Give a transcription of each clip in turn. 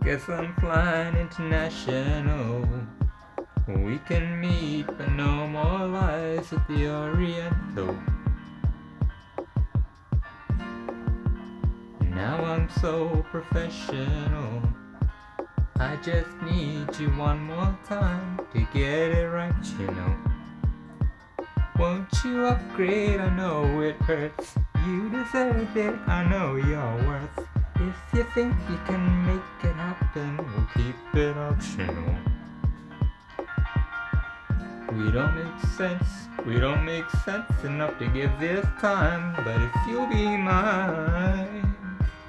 Guess I'm flying international. We can meet, but no more lies at the Oriental. Now I'm so professional. I just need you one more time to get it right, you know. Won't you upgrade? I know it hurts. You deserve it, I know your worth. If you think you can make it happen, we'll keep it optional. We don't make sense enough to give this time. But if you'll be mine,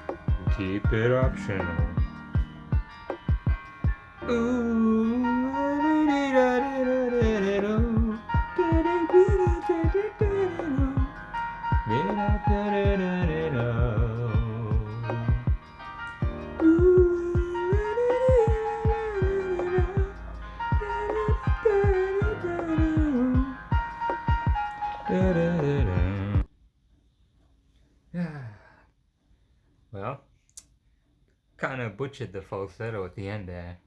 we'll keep it optional. Ooh, well, kind of butchered the falsetto at the end there.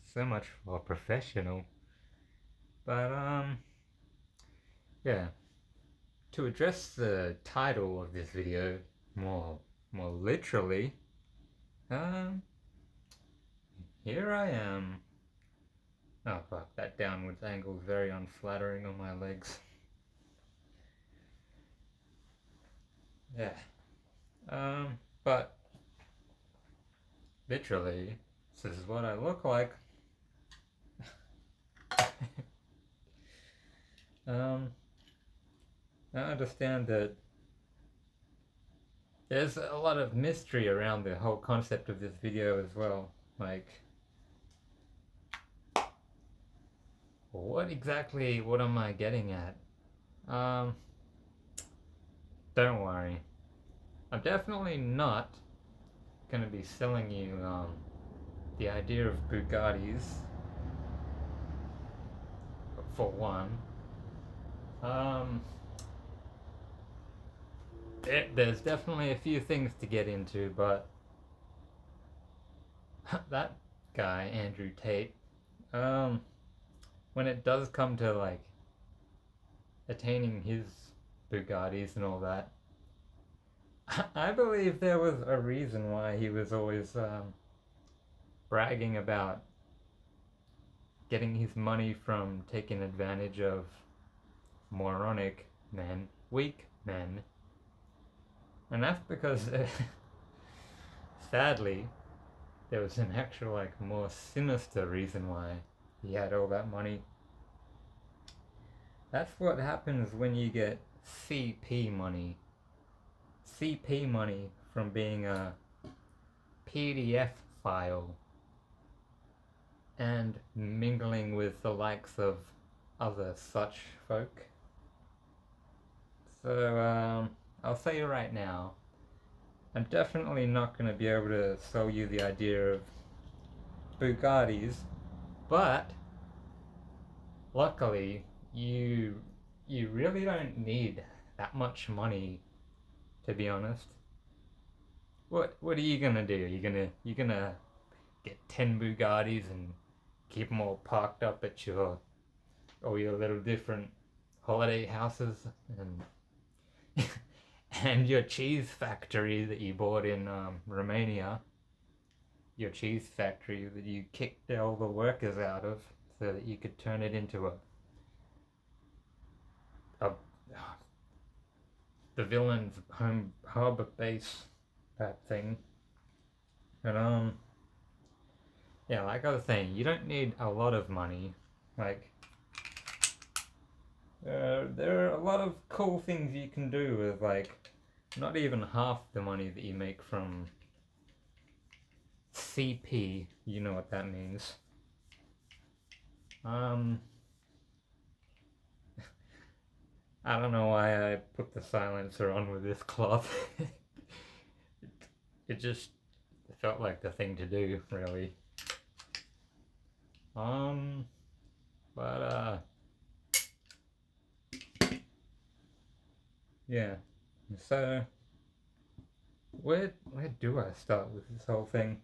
So much for professional. But yeah. To address the title of this video more literally, here I am. Oh fuck, that downwards angle is very unflattering on my legs. Yeah. But literally, this is what I look like. I understand that there's a lot of mystery around the whole concept of this video as well. Like, what am I getting at? Don't worry. I'm definitely not gonna be selling you the idea of Bugattis, for one. There's definitely a few things to get into, but that guy, Andrew Tate, when it does come to like attaining his Bugattis and all that, I believe there was a reason why he was always bragging about getting his money from taking advantage of moronic men, weak men. And that's because, sadly, there was an actual, like, more sinister reason why he had all that money. That's what happens when you get CP money. CP money from being a PDF file and mingling with the likes of other such folk. So, I'll tell you right now, I'm definitely not going to be able to sell you the idea of Bugattis, but luckily you really don't need that much money, to be honest. What are you gonna do? You gonna get 10 Bugattis and keep them all parked up at all your little different holiday houses and and your cheese factory that you bought in Romania, your cheese factory that you kicked all the workers out of so that you could turn it into the villain's home harbor base type thing. And yeah, like I was saying, you don't need a lot of money. Like, there are a lot of cool things you can do with, like, not even half the money that you make from CP. You know what that means. I don't know why I put the silencer on with this cloth. it just felt like the thing to do, really. But yeah. So where do I start with this whole thing?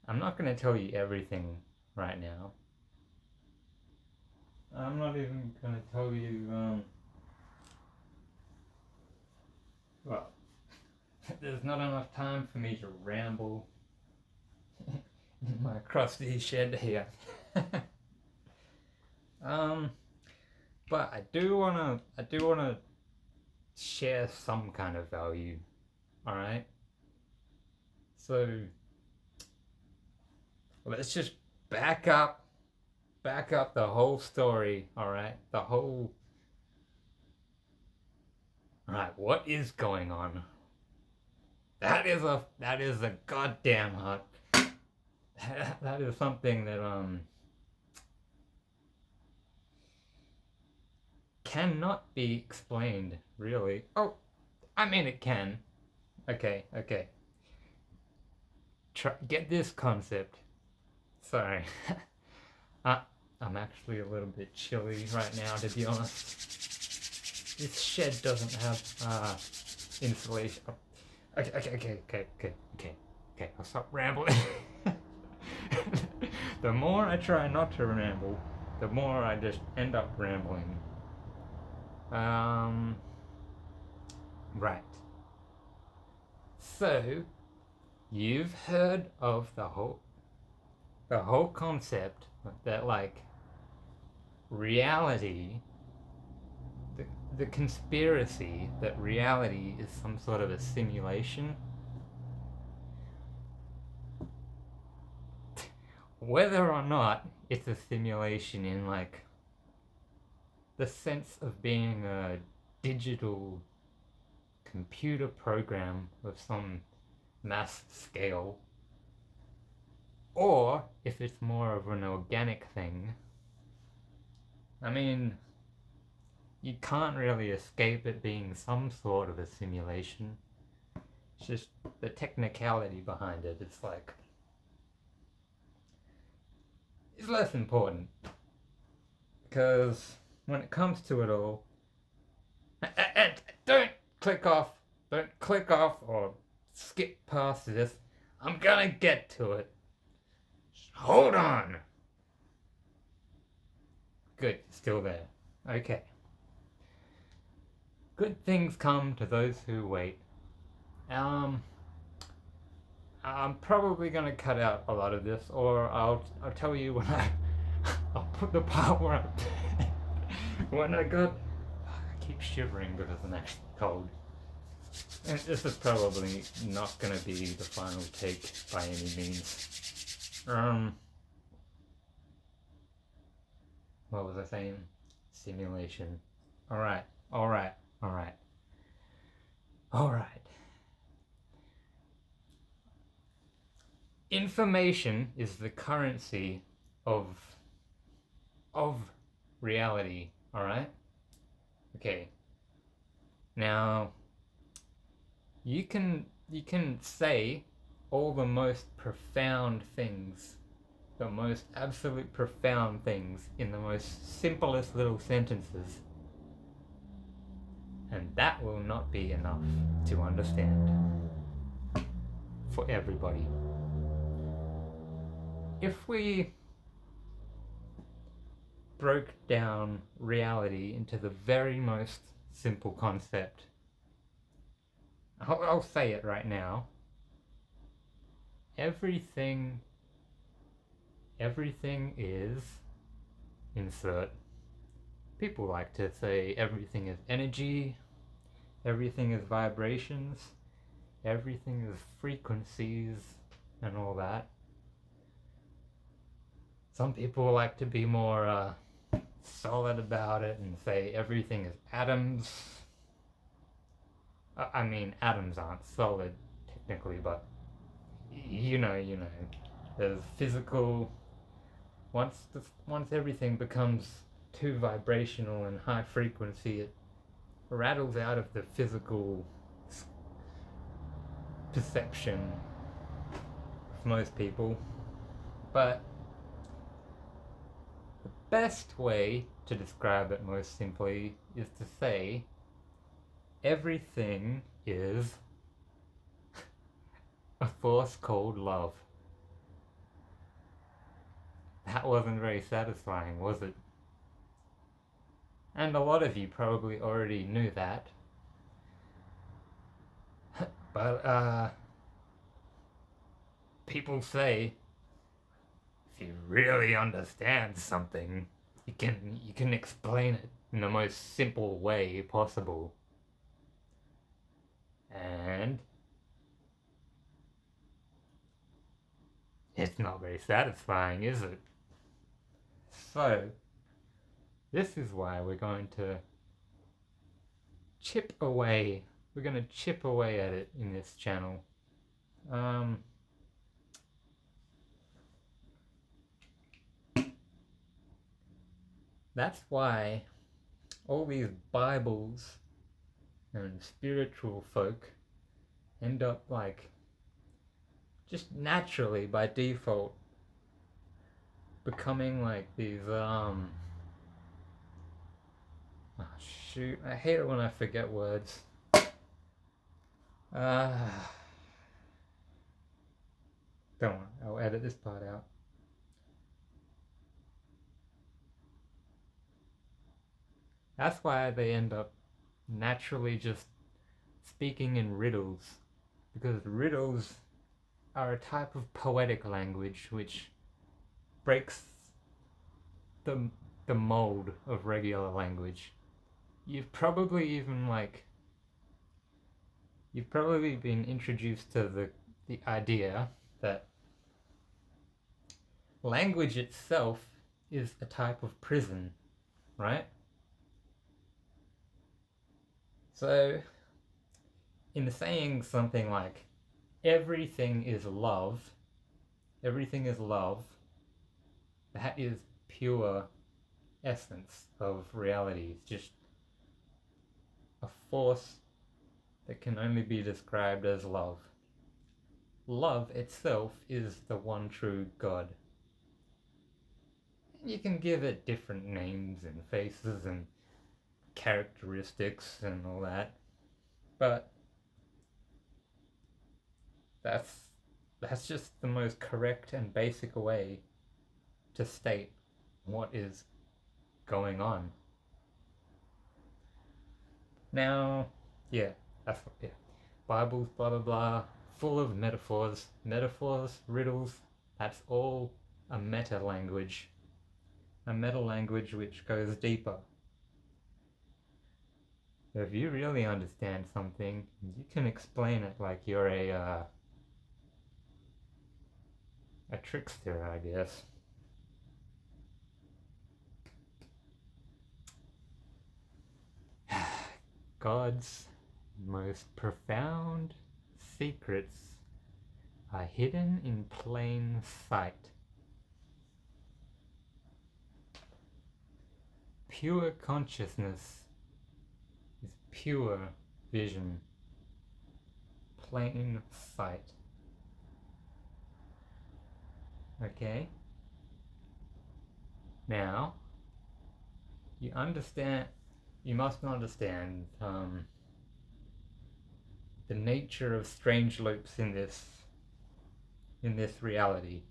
I'm not going to tell you everything right now. I'm not even going to tell you, well, there's not enough time for me to ramble in my crusty shed here. But I do wanna share some kind of value. All right. So let's just back up the whole story. All right, All right, what is going on? That is a goddamn hot. That is something that cannot be explained, really. Oh, I mean it can. Okay. Get this concept. Sorry. I'm actually a little bit chilly right now, to be honest. This shed doesn't have insulation. Okay. I'll stop rambling. The more I try not to ramble, the more I just end up rambling. Right. So, you've heard of the whole concept that, like, reality, the conspiracy that reality is some sort of a simulation. Whether or not it's a simulation in, like, the sense of being a digital computer program of some mass scale, or if it's more of an organic thing. I mean, you can't really escape it being some sort of a simulation. It's just the technicality behind it. It's like, it's less important, because when it comes to it all, and don't click off or skip past this. I'm gonna get to it. Hold on. Good, still there. Okay. Good things come to those who wait. I'm probably gonna cut out a lot of this, or I'll tell you when I'll put the part where when I keep shivering because I'm actually cold. And this is probably not gonna be the final take by any means. What was I saying? Simulation. Alright. Information is the currency of reality, alright? Okay. Now, you can say all the most profound things, the most absolute profound things in the most simplest little sentences, and that will not be enough to understand for everybody. If we broke down reality into the very most simple concept, I'll say it right now. Everything is, insert. People like to say everything is energy, everything is vibrations, everything is frequencies, and all that. Some people like to be more solid about it and say everything is atoms. I mean, atoms aren't solid technically, but you know. There's physical. Once everything becomes too vibrational and high frequency, it rattles out of the physical perception of most people. But the best way to describe it most simply is to say everything is a force called love. That wasn't very satisfying, was it? And a lot of you probably already knew that. But, people say if you really understand something, you can explain it in the most simple way possible. And it's not very satisfying, is it? So, this is why we're going to chip away. We're going to chip away at it in this channel. That's why all these Bibles and spiritual folk end up like just naturally by default becoming like these oh shoot, I hate it when I forget words. Don't worry, I'll edit this part out. That's why they end up naturally just speaking in riddles, because riddles are a type of poetic language which breaks the mold of regular language. You've probably been introduced to the idea that language itself is a type of prison, right? So, in saying something like, everything is love, that is pure essence of reality. It's just a force that can only be described as love. Love itself is the one true God. You can give it different names and faces and characteristics and all that, but that's just the most correct and basic way to state what is going on. Now, Bibles, blah blah blah, full of metaphors, riddles. That's all a meta language which goes deeper. If you really understand something, you can explain it like you're a trickster, I guess. God's most profound secrets are hidden in plain sight. Pure consciousness is pure vision. Plain sight. Okay? Now, you must understand the nature of strange loops in this reality.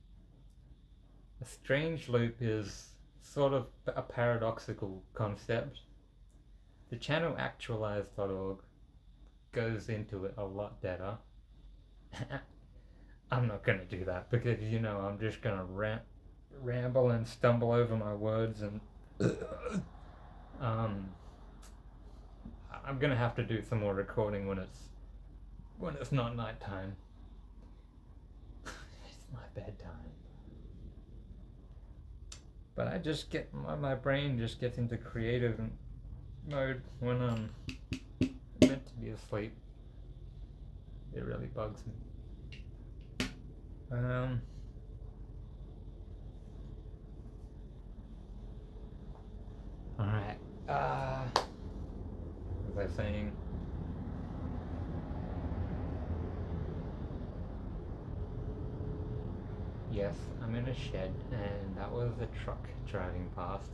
A strange loop is sort of a paradoxical concept. The channel actualize.org goes into it a lot better. I'm not going to do that because, I'm just going to ramble and stumble over my words, and I'm going to have to do some more recording when it's not nighttime. It's my bedtime. But I just my brain just gets into creative mode when I'm meant to be asleep. It really bugs me. Alright. What was I saying? Yes, I'm in a shed, and that was a truck driving past.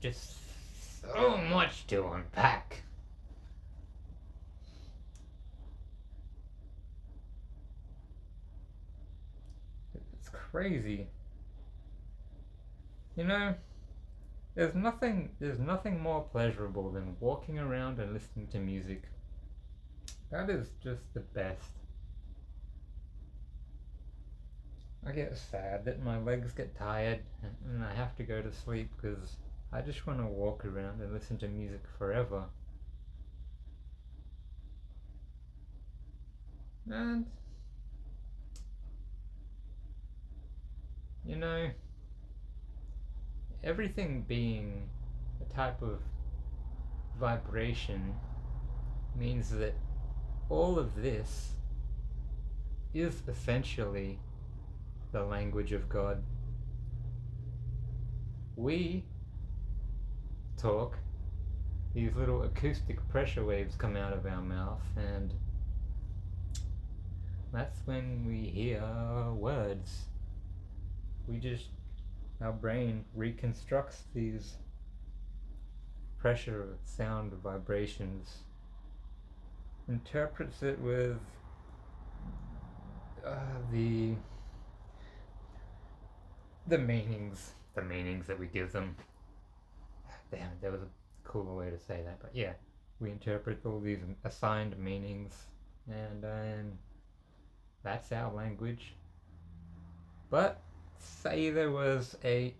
There's just so much to unpack. It's crazy. You know, there's nothing more pleasurable than walking around and listening to music. That is just the best. I get sad that my legs get tired and I have to go to sleep because I just want to walk around and listen to music forever. And, you know, everything being a type of vibration means that all of this is essentially the language of God. We talk, these little acoustic pressure waves come out of our mouth, and that's when we hear words. Our brain reconstructs these pressure, sound, vibrations, interprets it with the meanings that we give them. Damn, there was a cooler way to say that, but yeah, we interpret all these assigned meanings, and that's our language. But say there was a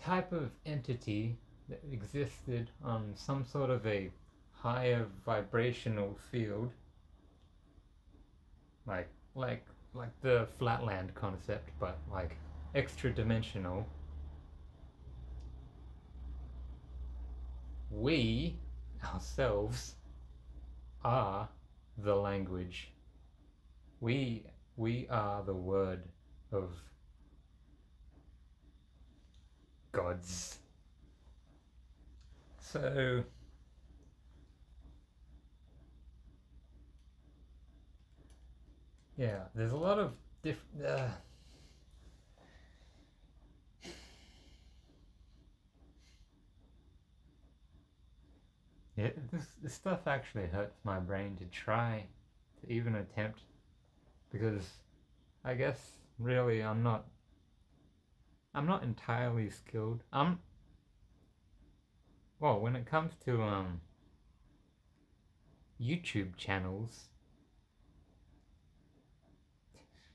type of entity that existed on some sort of a higher vibrational field, like the flatland concept, but like extra dimensional. We ourselves are the language. We are the word of gods. So yeah, there's a lot of different yeah, this stuff actually hurts my brain to try to even attempt, because I guess really I'm not entirely skilled. Well, when it comes to YouTube channels,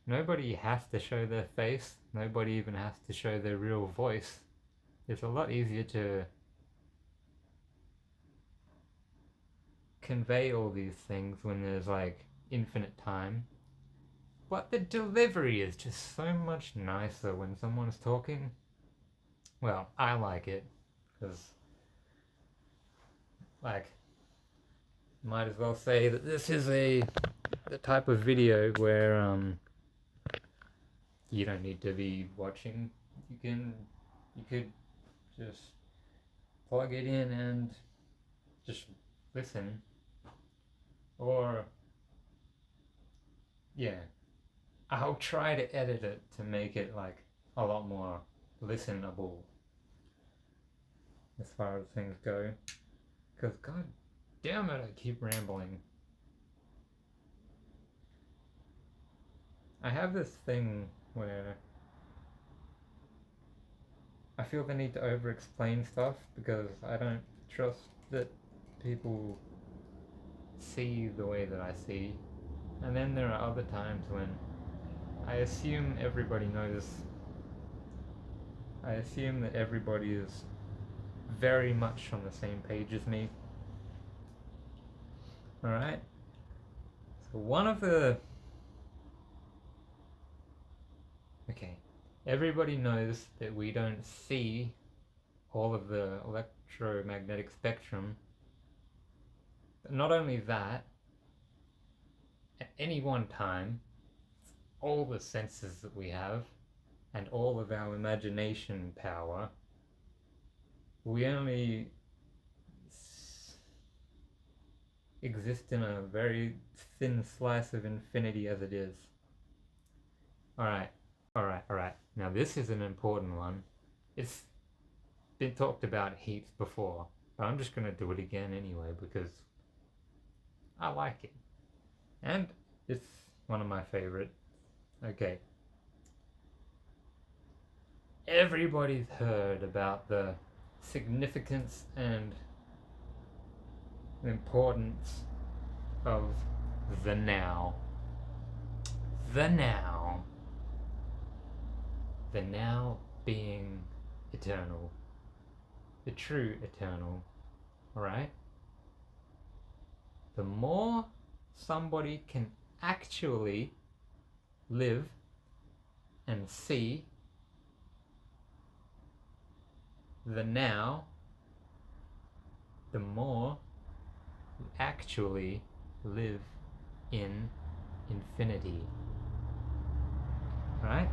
nobody has to show their face, nobody even has to show their real voice. It's a lot easier to convey all these things when there's like infinite time. But the delivery is just so much nicer when someone's talking. Well, I like it, because, like, might as well say that this is the type of video where you don't need to be watching. You could just plug it in and just listen. Or yeah, I'll try to edit it to make it like a lot more listenable as far as things go, because god damn it, I keep rambling. I have this thing where I feel the need to over-explain stuff because I don't trust that people see the way that I see. And then there are other times when I assume everybody knows. I assume that everybody is very much on the same page as me. Alright? So okay. Everybody knows that we don't see all of the electromagnetic spectrum. But not only that, at any one time, all the senses that we have and all of our imagination power, we only exist in a very thin slice of infinity as it is. Alright. Now this is an important one. it's been talked about heaps before, but I'm just gonna do it again anyway because I like it. And it's one of my favorite. Okay. Everybody's heard about the significance and importance of the now. The now. The now being eternal. The true eternal. Alright? The more somebody can actually live and see the now, the more you actually live in infinity. Right?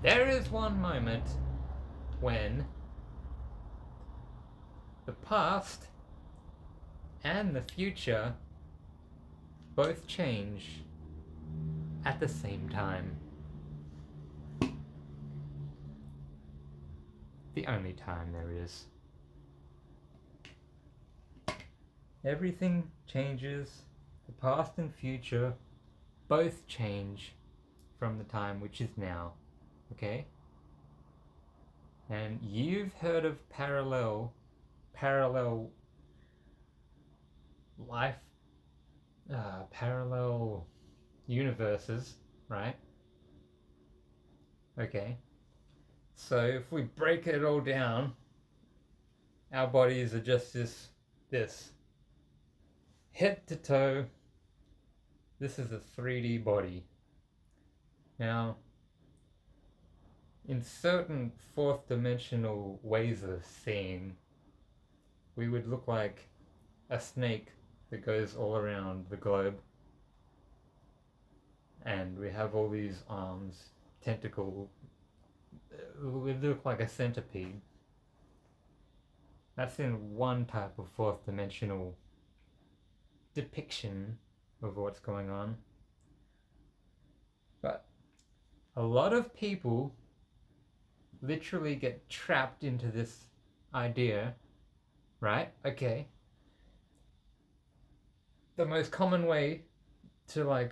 There is one moment when the past and the future both change at the same time. The only time there is. Everything changes. The past and future both change from the time which is now. Okay? And you've heard of parallel life, parallel universes, right? Okay. So if we break it all down, our bodies are just this head to toe. This is a 3D body. Now, in certain fourth dimensional ways of seeing, we would look like a snake that goes all around the globe. And we have all these arms, tentacle. We look like a centipede. That's in one type of fourth dimensional depiction of what's going on. But a lot of people literally get trapped into this idea, right? Okay. The most common way to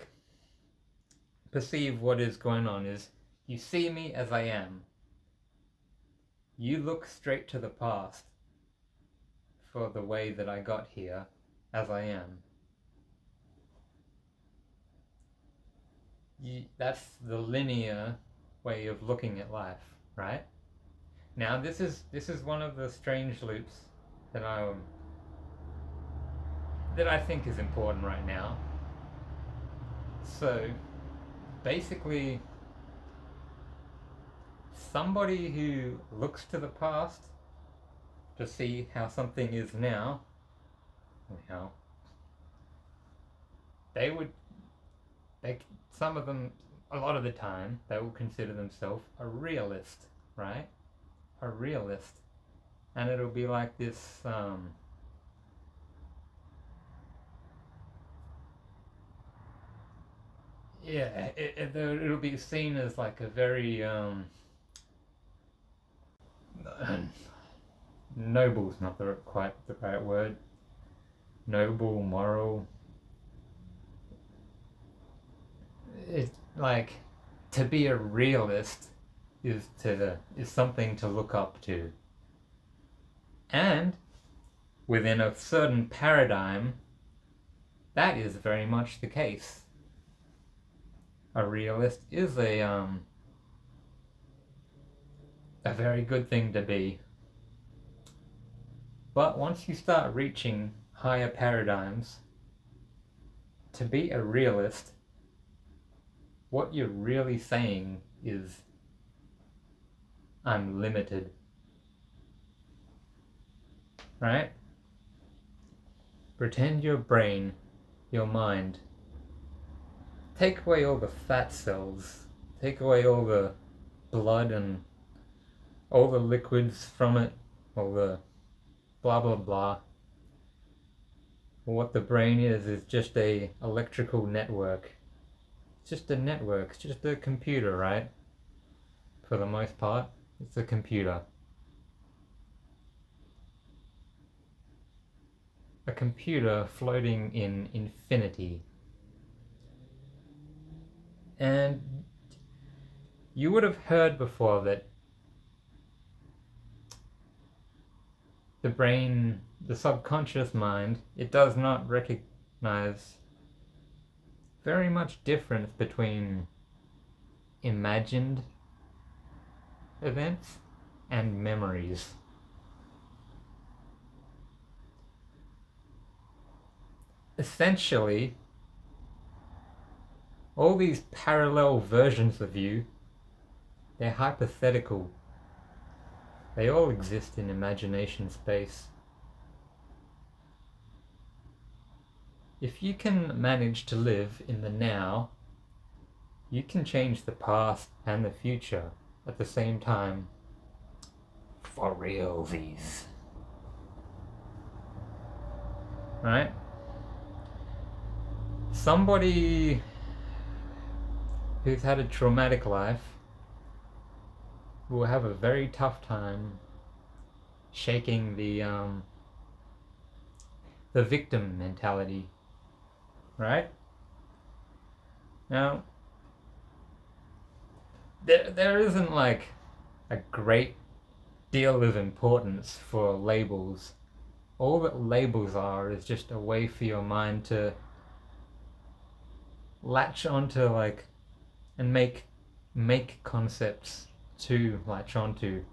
perceive what is going on is you see me as I am. You look straight to the past for the way that I got here as I am. That's the linear way of looking at life, right? Now this is one of the strange loops that I think is important right now. So basically, somebody who looks to the past to see how something is now, some of them, a lot of the time, they will consider themselves a realist, right? A realist. And it'll be like this, it'll be seen as like a very, noble's not quite the right word. Noble, moral. It's like, to be a realist is something to look up to. And within a certain paradigm, that is very much the case. A realist is a very good thing to be. But once you start reaching higher paradigms, to be a realist, what you're really saying is, I'm limited. Right? Pretend your brain, your mind, take away all the fat cells, take away all the blood and all the liquids from it, all the blah blah blah. What the brain is just a electrical network. It's just a network, it's just a computer, right? for the most part. It's a computer. A computer floating in infinity. And you would have heard before that the brain, the subconscious mind, it does not recognize very much difference between imagined events and memories. Essentially, all these parallel versions of you, they're hypothetical. They all exist in imagination space. If you can manage to live in the now, you can change the past and the future at the same time. For realsies. Right? Somebody who's had a traumatic life will have a very tough time shaking the victim mentality, right? Now, there isn't like a great deal of importance for labels. All that labels are is just a way for your mind to latch onto like and make concepts to latch onto,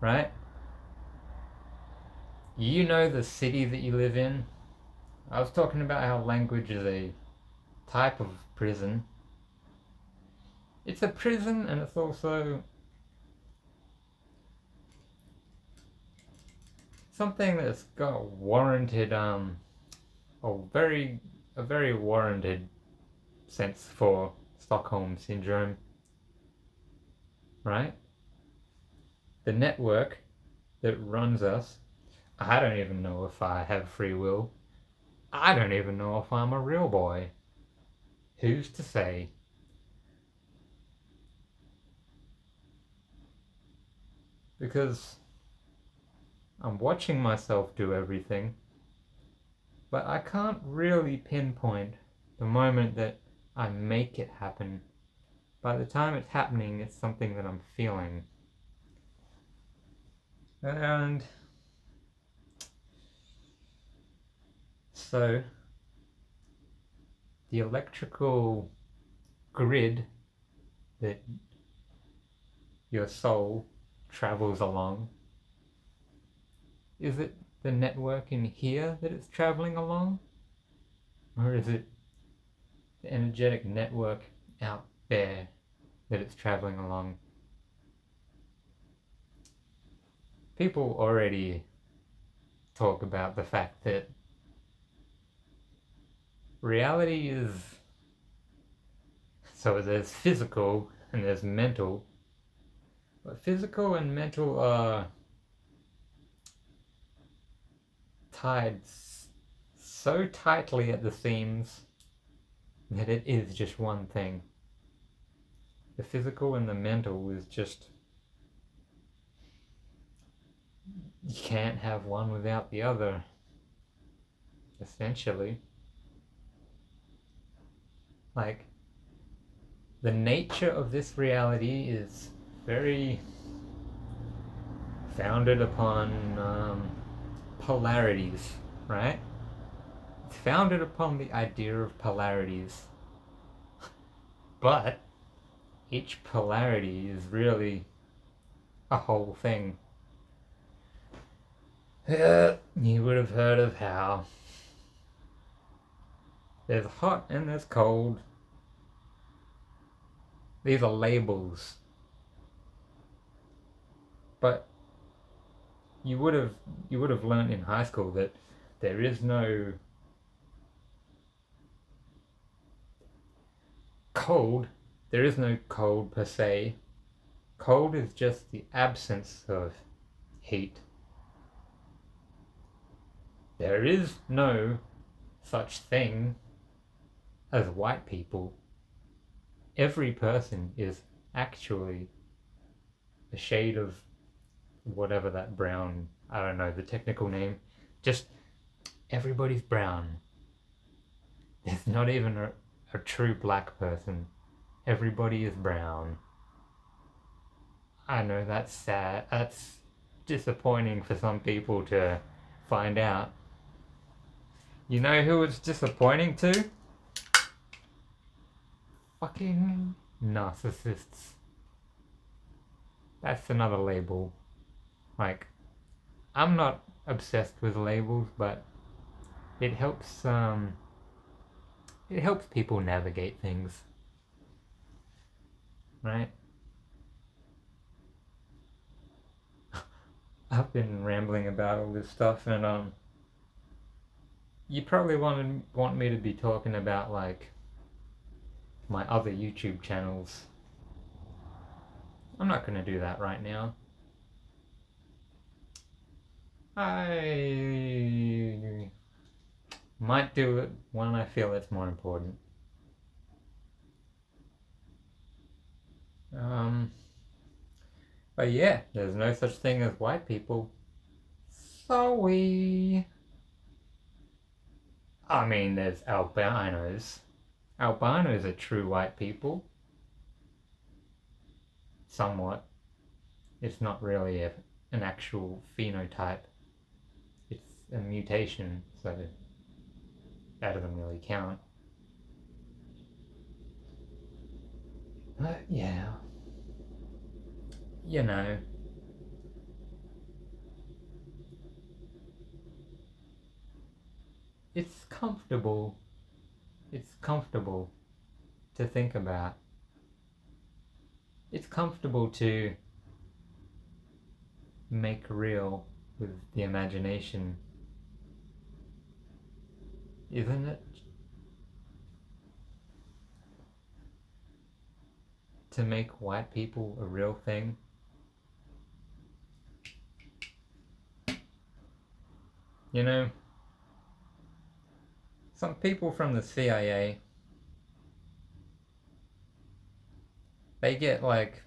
right? You know the city that you live in. I was talking about how language is a type of prison. It's a prison, and it's also something that's got warranted a very warranted sense for Stockholm syndrome, right? The network that runs us, I don't even know if I have free will. I don't even know if I'm a real boy. Who's to say? Because I'm watching myself do everything, but I can't really pinpoint the moment that I make it happen. By the time it's happening, it's something that I'm feeling. And so the electrical grid that your soul travels along, is it the network in here that it's traveling along? Or is it the energetic network out there that it's traveling along? People already talk about the fact that reality is, so there's physical and there's mental, but physical and mental are tied so tightly at the seams that it is just one thing. The physical and the mental is just, you can't have one without the other, essentially. Like, the nature of this reality is very founded upon polarities, right? It's founded upon the idea of polarities. But each polarity is really a whole thing. You would have heard of how there's hot and there's cold. These are labels. But you would have learned in high school that there is no cold. There is no cold per se. Cold is just the absence of heat. There is no such thing as white people. Every person is actually a shade of whatever that brown, I don't know the technical name, just everybody's brown. There's not even a true black person. Everybody is brown. I know that's sad. That's disappointing for some people to find out. You know who it's disappointing to? Fucking narcissists. That's another label. Like, I'm not obsessed with labels, but it helps people navigate things. Right? I've been rambling about all this stuff, and you probably want me to be talking about like my other YouTube channels. I'm not gonna do that right now. I might do it when I feel it's more important. But yeah, there's no such thing as white people. Sorry. I mean, there's albinos. Albinos are true white people. Somewhat. It's not really an actual phenotype. It's a mutation, so that doesn't really count. But yeah. You know. It's comfortable. It's comfortable to think about. It's comfortable to make real with the imagination, isn't it? To make white people a real thing. You know, some people from the CIA, they get like,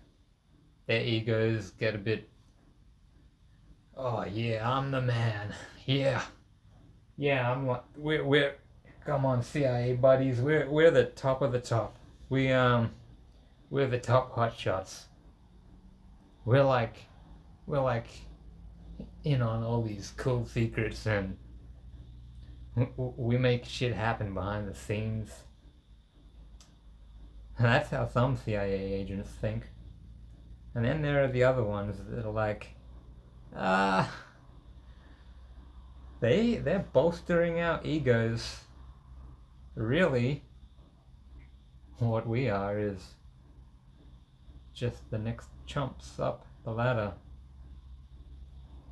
their egos get a bit, oh yeah, I'm the man. Yeah, I'm like, we're come on CIA buddies, we're the top of the top. We're the top hotshots. We're like in on all these cool secrets, and we make shit happen behind the scenes. And that's how some CIA agents think. And then there are the other ones that are like, they're bolstering our egos. Really, what we are is just the next chumps up the ladder.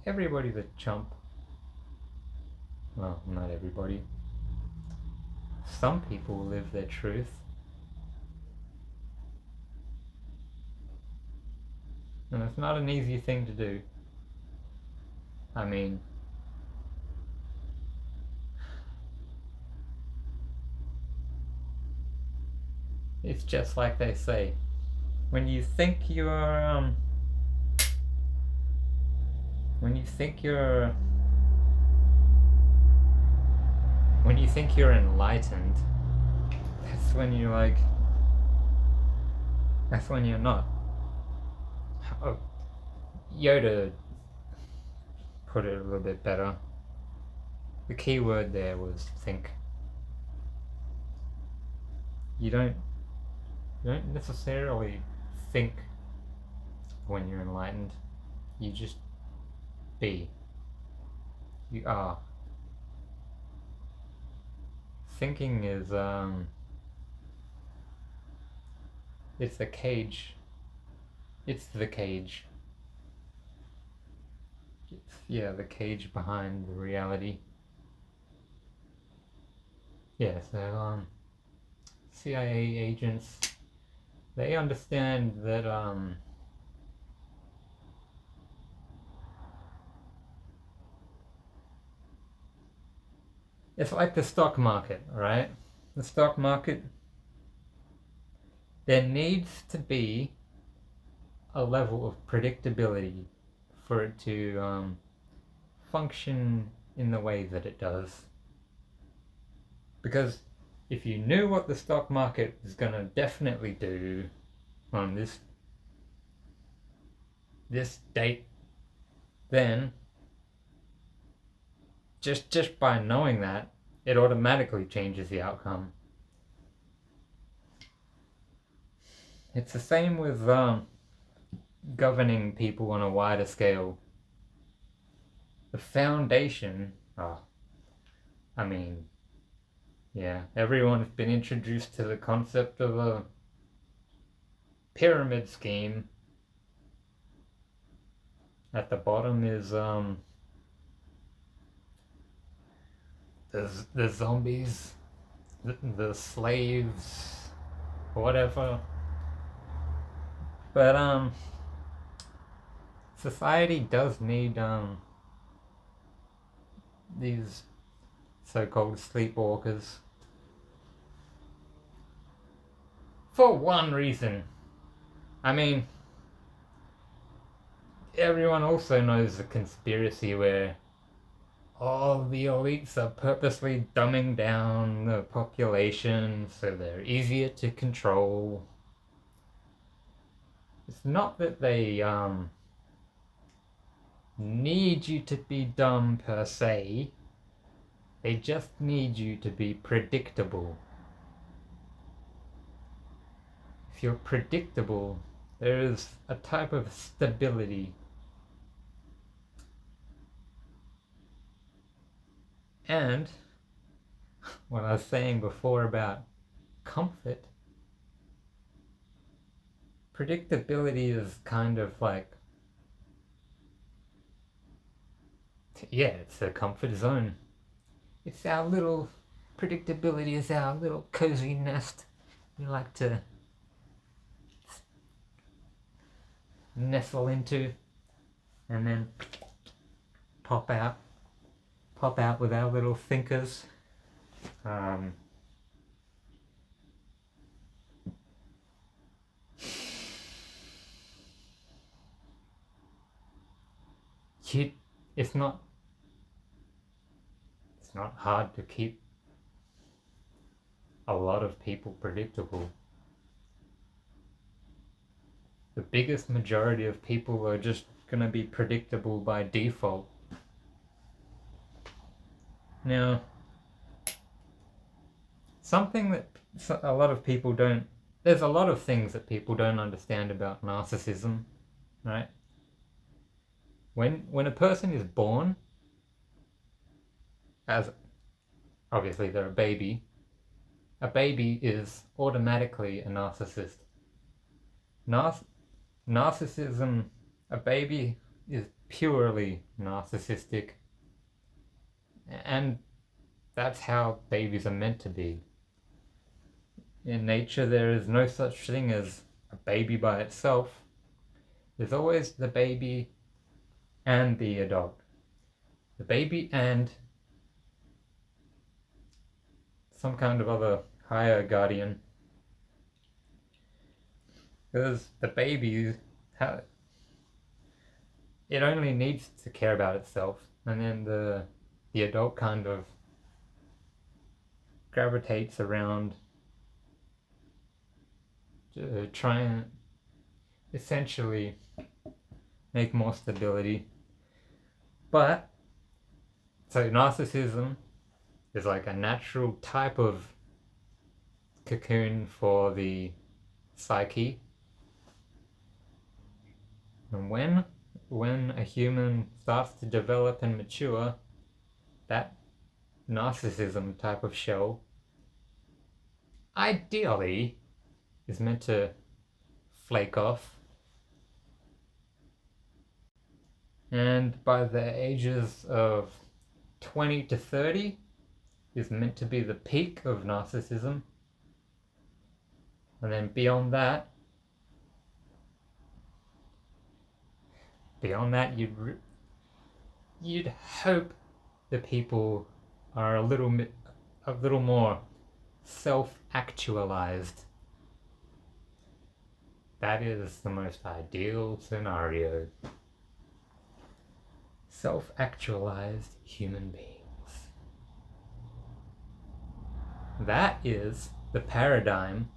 Everybody's a chump. Well, not everybody. Some people live their truth. And it's not an easy thing to do. I mean, it's just like they say. When you think you're enlightened, that's when you're not. Oh, Yoda put it a little bit better. The key word there was think. You don't necessarily think when you're enlightened. You just be. You are. Thinking is it's a cage. It's the cage. The cage behind the reality. Yeah, so CIA agents, they understand that it's like the stock market, right? The stock market, there needs to be a level of predictability for it to function in the way that it does. Because if you knew what the stock market is going to definitely do on this date, then just by knowing that, it automatically changes the outcome. It's the same with governing people on a wider scale. The foundation, everyone's been introduced to the concept of a pyramid scheme. At the bottom is the zombies, the slaves, whatever. But society does need these so-called sleepwalkers for one reason. I mean, everyone also knows the conspiracy where all the elites are purposely dumbing down the population so they're easier to control. It's not that they need you to be dumb per se. They just need you to be predictable. If you're predictable, there is a type of stability. And what I was saying before about comfort, predictability is kind of like, it's a comfort zone. It's our little, predictability is our little cozy nest we like to nestle into and then pop out with our little thinkers. It's not hard to keep a lot of people predictable. The biggest majority of people are just gonna be predictable by default. Now, something that a lot of people don't, there's a lot of things that people don't understand about narcissism, right? When a person is born, as obviously they're a baby is automatically a narcissist. Narcissism, a baby is purely narcissistic, and that's how babies are meant to be. In nature, there is no such thing as a baby by itself. There's always the baby and the adult. The baby and some kind of other higher guardian. Because the baby, it only needs to care about itself, and then the adult kind of gravitates around to try and essentially make more stability. But so narcissism is like a natural type of cocoon for the psyche. And when a human starts to develop and mature, that narcissism type of shell ideally is meant to flake off. And by the ages of 20 to 30 is meant to be the peak of narcissism. And then beyond that, you'd hope the people are a little more self-actualized. That is the most ideal scenario. Self-actualized human beings. That is the paradigm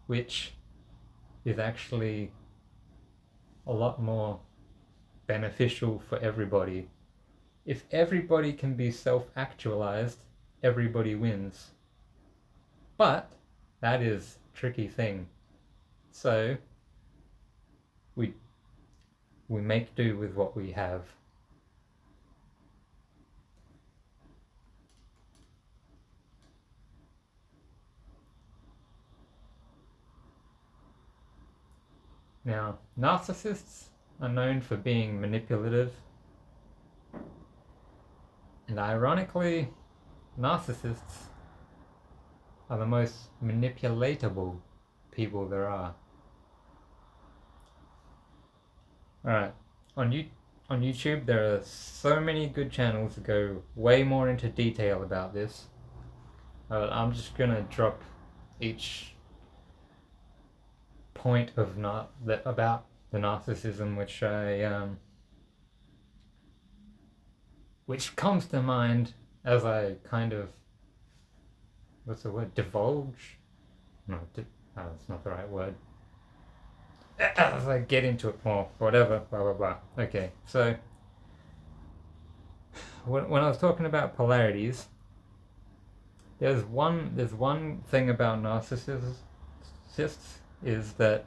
which is actually a lot more beneficial for everybody. If everybody can be self-actualized, everybody wins. But that is a tricky thing. So we make do with what we have. Now, narcissists are known for being manipulative, and ironically, narcissists are the most manipulatable people there are. Alright, on YouTube there are so many good channels that go way more into detail about this. I'm just gonna drop each point of about the narcissism which comes to mind as I kind of, what's the word, divulge? No, that's not the right word. As I get into it more, whatever, blah blah blah. Okay, so when I was talking about polarities, there's one thing about narcissists is that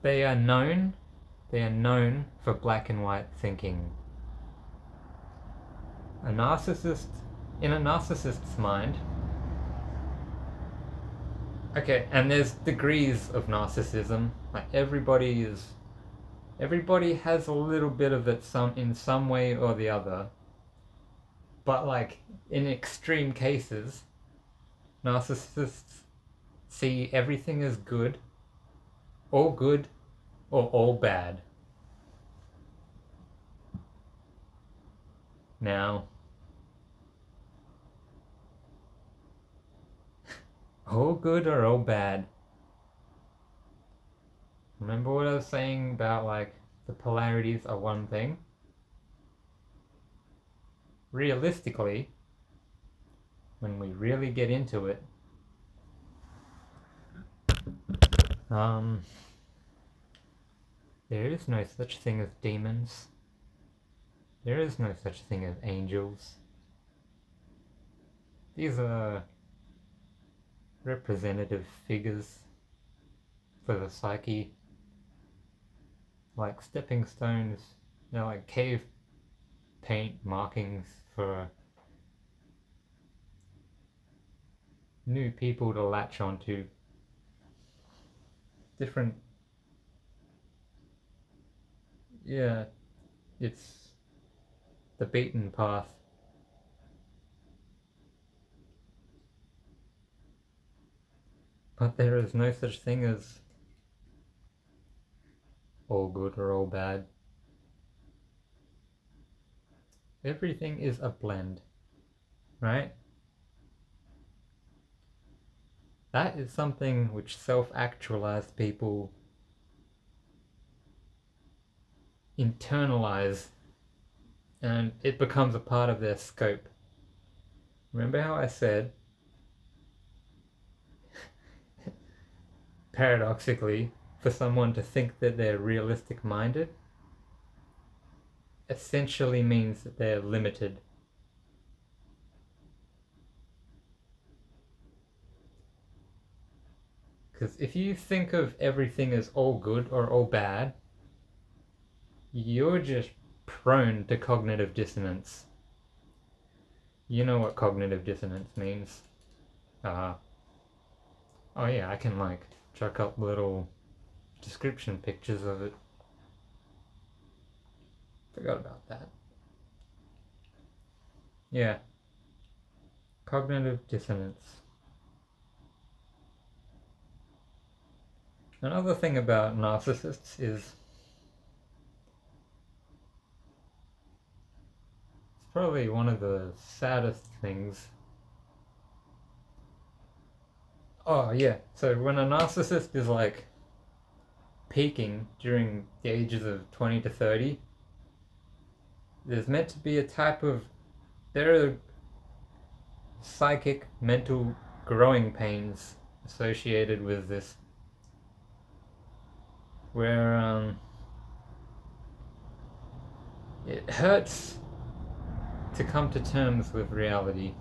they are known for black and white thinking. In a narcissist's mind, okay, and there's degrees of narcissism. Like everybody has a little bit of it in some way or the other. But like in extreme cases, narcissists see everything as good or all bad. Now, all good or all bad? Remember what I was saying about like the polarities are one thing? Realistically, when we really get into it, there is no such thing as demons. There is no such thing as angels. These are representative figures for the psyche, like stepping stones, like cave paint markings for new people to latch onto. Different, yeah, it's the beaten path. But there is no such thing as all good or all bad. Everything is a blend, right? That is something which self-actualized people internalize, and it becomes a part of their scope. Remember how I said, paradoxically, for someone to think that they're realistic minded essentially means that they're limited. Because if you think of everything as all good or all bad, you're just prone to cognitive dissonance. You know what cognitive dissonance means. Oh yeah, I can like chuck up little description pictures of it. Forgot about that. Yeah. Cognitive dissonance. Another thing about narcissists is it's probably one of the saddest things Oh yeah. So when a narcissist is like peaking during the ages of 20 to 30, there's meant to be a type of, there are psychic mental growing pains associated with this, where it hurts to come to terms with reality.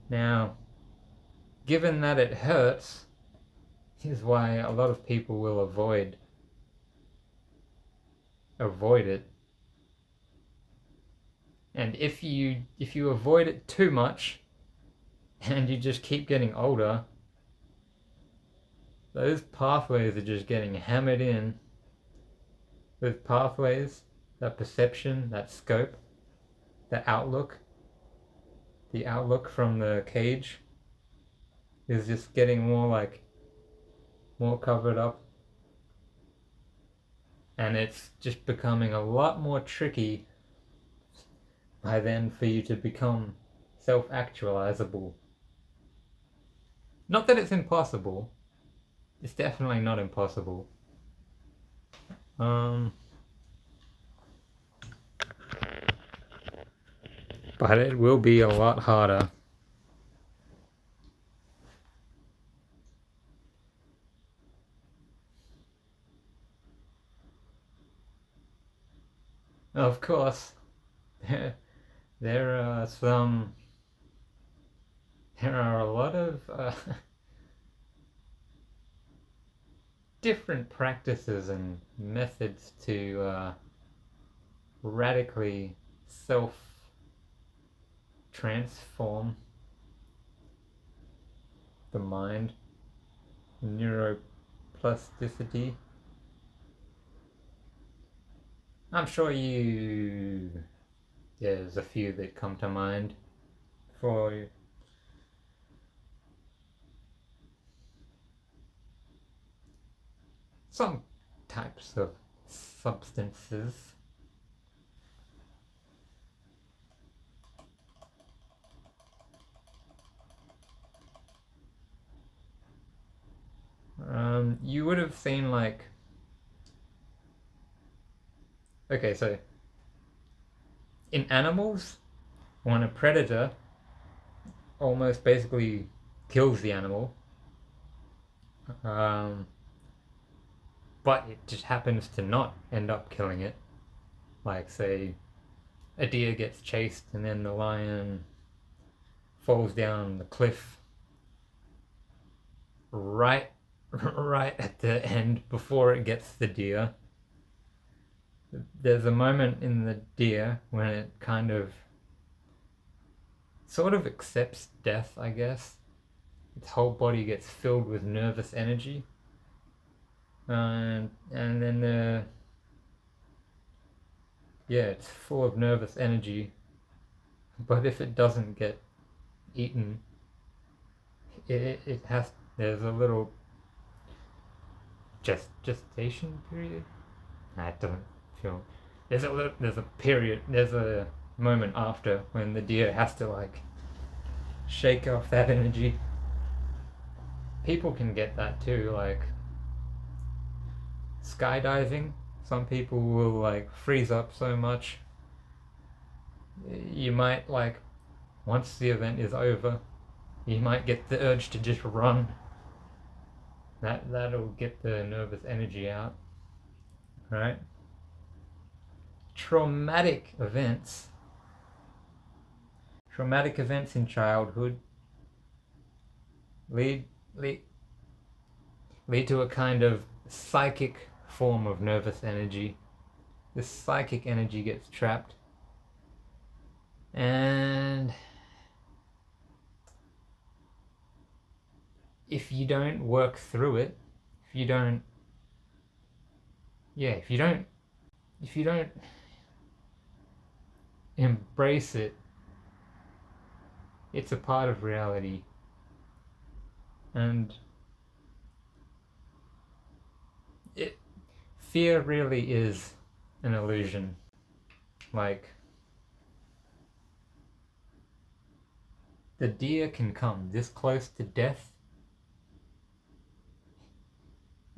Now, given that it hurts, is why a lot of people will avoid it. And if you avoid it too much and you just keep getting older, those pathways are just getting hammered in. Those pathways, that perception, that scope, the outlook from the cage is just getting more covered up. And it's just becoming a lot more tricky by then for you to become self-actualizable. Not that it's impossible. It's definitely not impossible. But it will be a lot harder. Of course, there are a lot of different practices and methods to radically self-transform the mind, neuroplasticity. I'm sure there's a few that come to mind for you. Some types of substances. You would have seen okay, so in animals, when a predator almost basically kills the animal, but it just happens to not end up killing it. Like, say, a deer gets chased and then the lion falls down the cliff right at the end before it gets the deer. There's a moment in the deer when it sort of accepts death, I guess. Its whole body gets filled with nervous energy. And then it's full of nervous energy. But if it doesn't get eaten, there's a little gestation period. It doesn't feel. There's a period. There's a moment after when the deer has to shake off that energy. People can get that too, like skydiving. Some people will freeze up so much. You might once the event is over, you might get the urge to just run. That'll get the nervous energy out. Right? Traumatic events in childhood lead to a kind of psychic form of nervous energy. This psychic energy gets trapped, and if you don't work through it, if you don't embrace it, it's a part of reality. And fear really is an illusion. The deer can come this close to death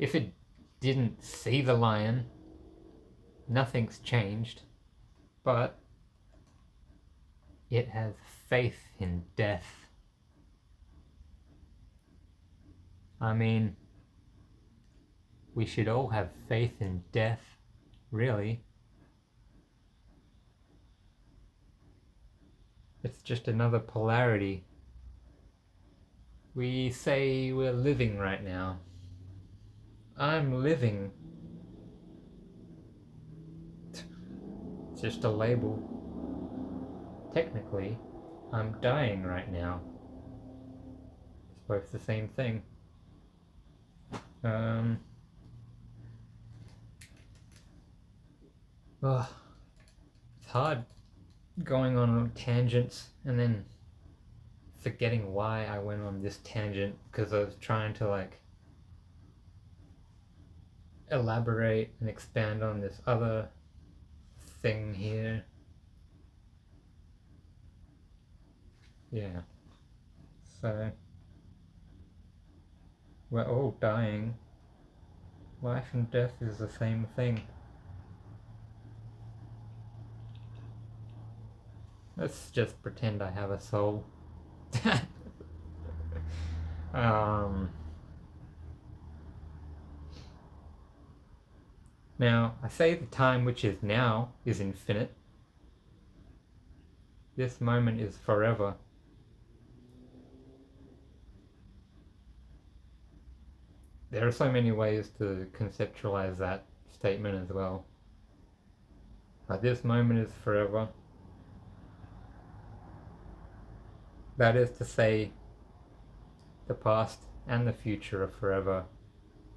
if it didn't see the lion, nothing's changed, but it has faith in death. I mean, we should all have faith in death, really. It's just another polarity. We say we're living right now. I'm living. It's just a label. Technically, I'm dying right now. It's both the same thing. It's hard going on tangents and then forgetting why I went on this tangent, because I was trying to like elaborate and expand on this other thing here. Yeah. So we're all dying. Life and death is the same thing. Let's just pretend I have a soul. Now, I say the time which is now is infinite. This moment is forever. There are so many ways to conceptualize that statement as well. But this moment is forever. That is to say, the past and the future are forever,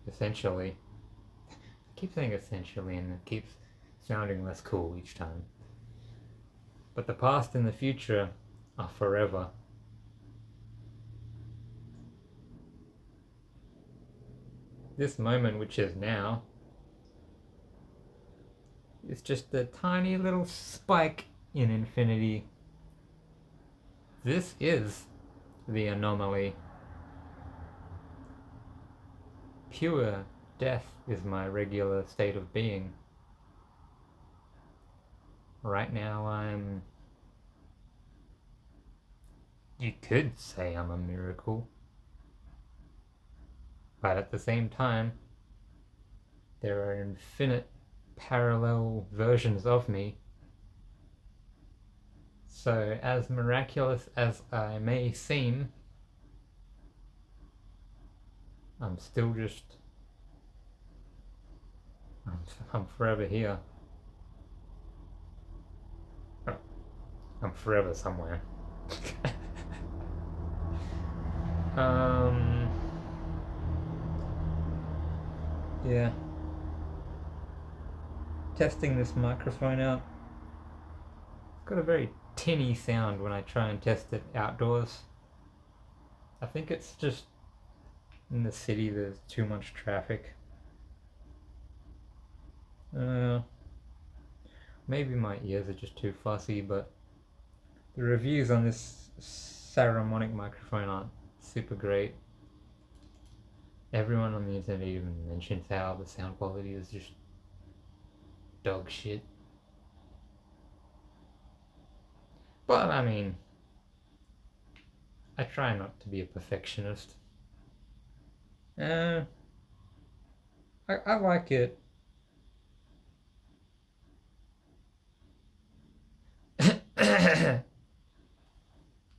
essentially. I keep saying essentially, and it keeps sounding less cool each time. But the past and the future are forever. This moment, which is now, is just a tiny little spike in infinity. This is the anomaly. Pure death is my regular state of being. Right now you could say I'm a miracle. But at the same time, there are infinite parallel versions of me. So as miraculous as I may seem, I'm still just... I'm forever here. Oh, I'm forever somewhere. Yeah. Testing this microphone out. It's got a very tinny sound when I try and test it outdoors. I think it's just in the city there's too much traffic. Maybe my ears are just too fussy, but the reviews on this ceremonic microphone aren't super great. Everyone on the internet even mentions how the sound quality is just dog shit. But I mean, I try not to be a perfectionist. I like it.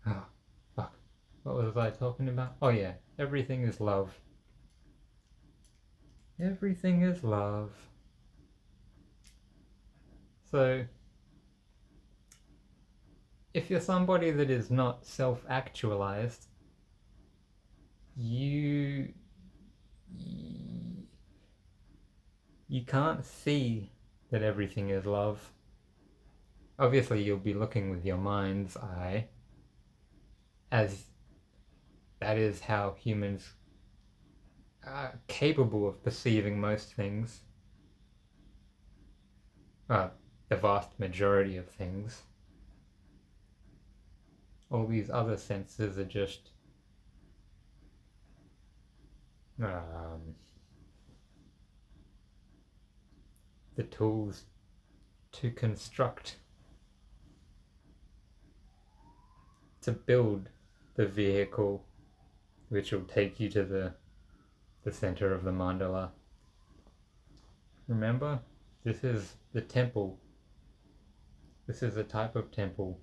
Oh, fuck. What was I talking about? Oh yeah, everything is love. Everything is love. So, if you're somebody that is not self-actualized, you can't see that everything is love. Obviously, you'll be looking with your mind's eye, as that is how humans are capable of perceiving most things. The vast majority of things. All these other senses are just the tools to construct, to build the vehicle which will take you to the center of the mandala. Remember, this is the temple. This is a type of temple.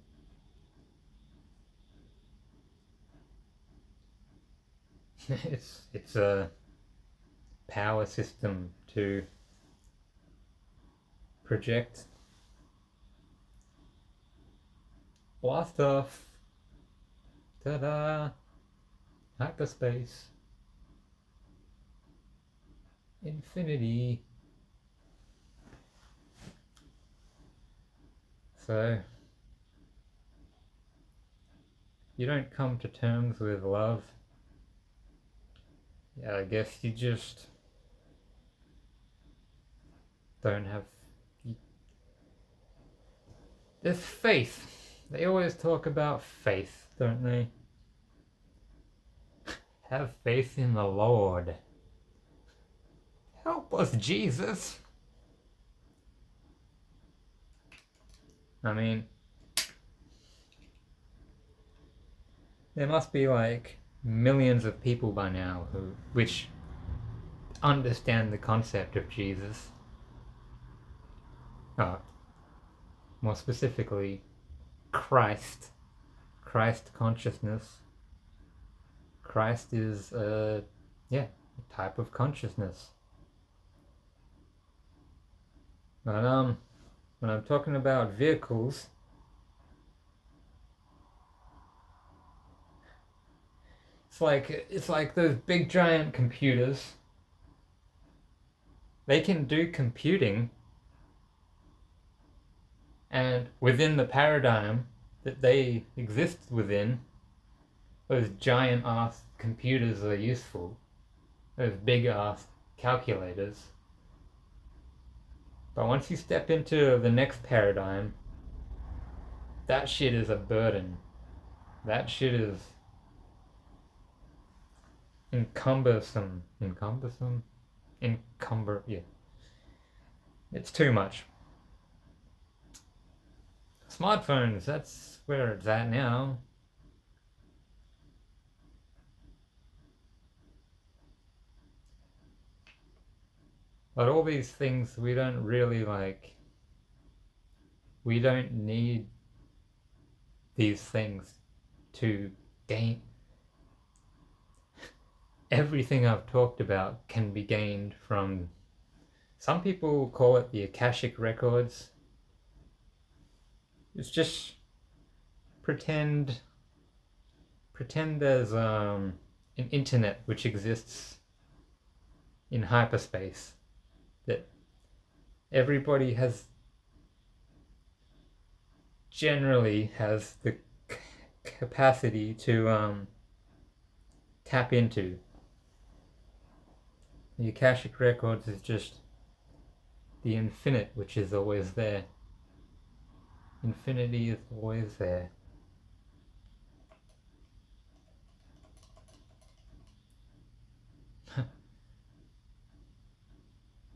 It's a power system to project, blast off, ta-da, hyperspace, infinity. So you don't come to terms with love. Yeah, I guess you just don't have... There's faith. They always talk about faith, don't they? Have faith in the Lord. Help us, Jesus. I mean, there must be like millions of people by now which understand the concept of Jesus. More specifically, Christ consciousness. Christ is a type of consciousness. But when I'm talking about vehicles, it's like those big giant computers. They can do computing, and within the paradigm that they exist within, those giant ass computers are useful. Those big ass calculators. But once you step into the next paradigm, that shit is a burden. That shit is yeah. It's too much. Smartphones, that's where it's at now. But all these things we don't really like. We don't need these things to gain. Everything I've talked about can be gained from... Some people call it the Akashic Records. It's just pretend there's an internet which exists in hyperspace, that everybody generally has the capacity to tap into. The Akashic Records is just the infinite, which is always there. Infinity is always there.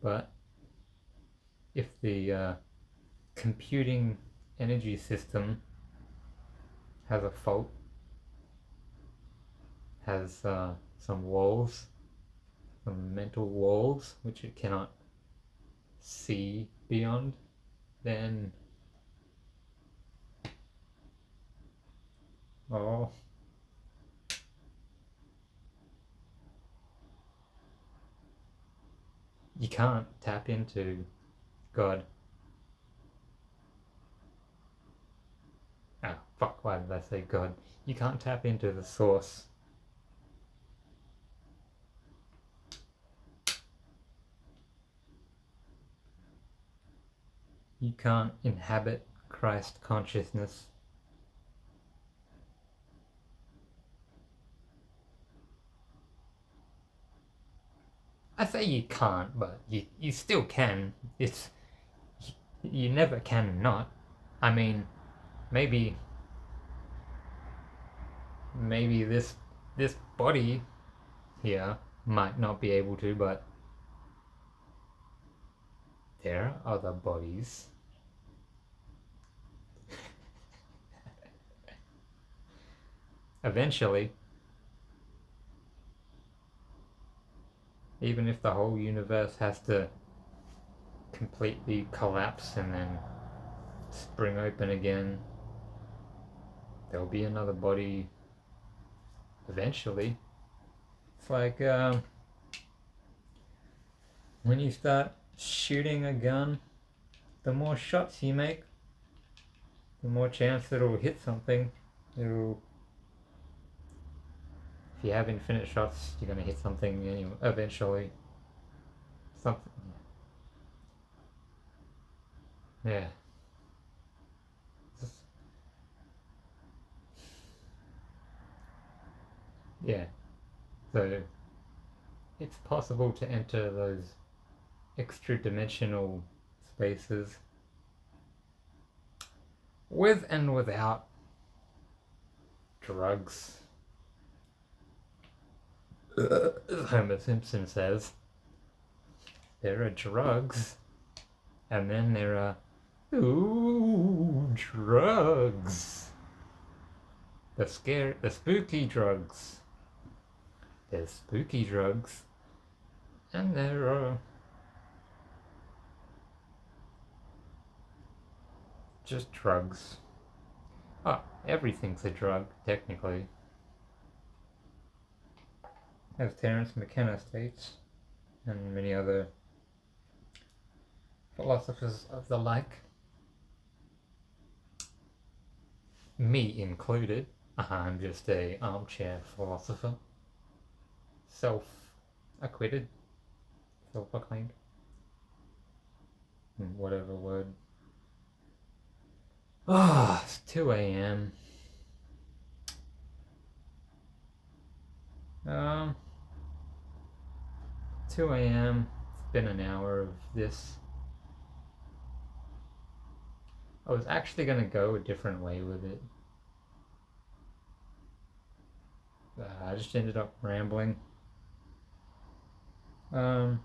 But if the computing energy system has a fault, has some walls, some mental walls which it cannot see beyond, then you can't tap into God. Ah, fuck, why did I say God? You can't tap into the source. You can't inhabit Christ consciousness. I say you can't, but you still can. You never can not. I mean, maybe this body here might not be able to, but there are other bodies. Eventually, even if the whole universe has to completely collapse and then spring open again, there'll be another body eventually. It's like when you start shooting a gun, the more shots you make, the more chance it'll hit something. If you have infinite shots, you're gonna hit something anyway, eventually. Something. Yeah. Yeah. So it's possible to enter those extra dimensional spaces with and without drugs. As Homer Simpson says, there are drugs, and then there are drugs. The spooky drugs. There's spooky drugs, and there are just drugs. Oh, everything's a drug, technically. As Terence McKenna states, and many other philosophers of the like, me included. I'm just a armchair philosopher, self-acquitted, self-proclaimed, whatever word. It's 2 a.m. 2 a.m. It's been an hour of this. I was actually going to go a different way with it. I just ended up rambling. Well,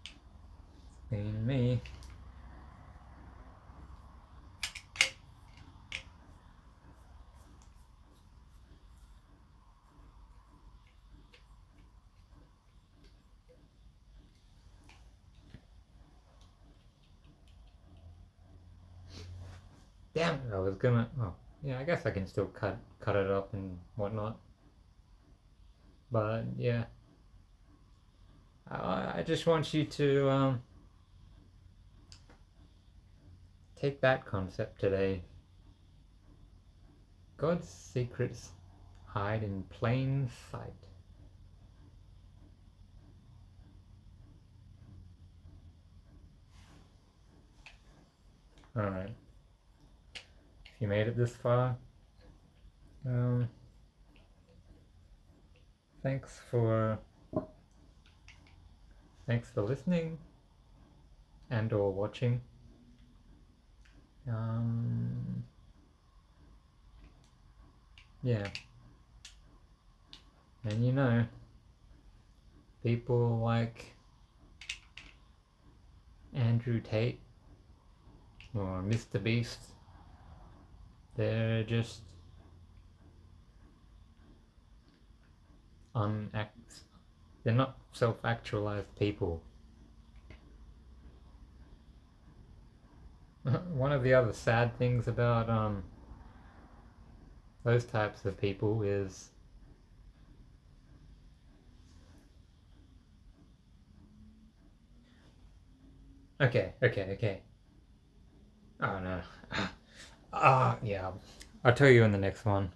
it's been me. Damn it, I was gonna... Oh, yeah, I guess I can still cut it up and whatnot. But, yeah. I just want you to, take that concept today. God's secrets hide in plain sight. Alright. If you made it this far, thanks for listening and or watching. Yeah. And you know, people like Andrew Tate or Mr. Beast, they're just they're not self-actualized people. One of the other sad things about those types of people is okay. Oh no. Yeah. I'll tell you in the next one.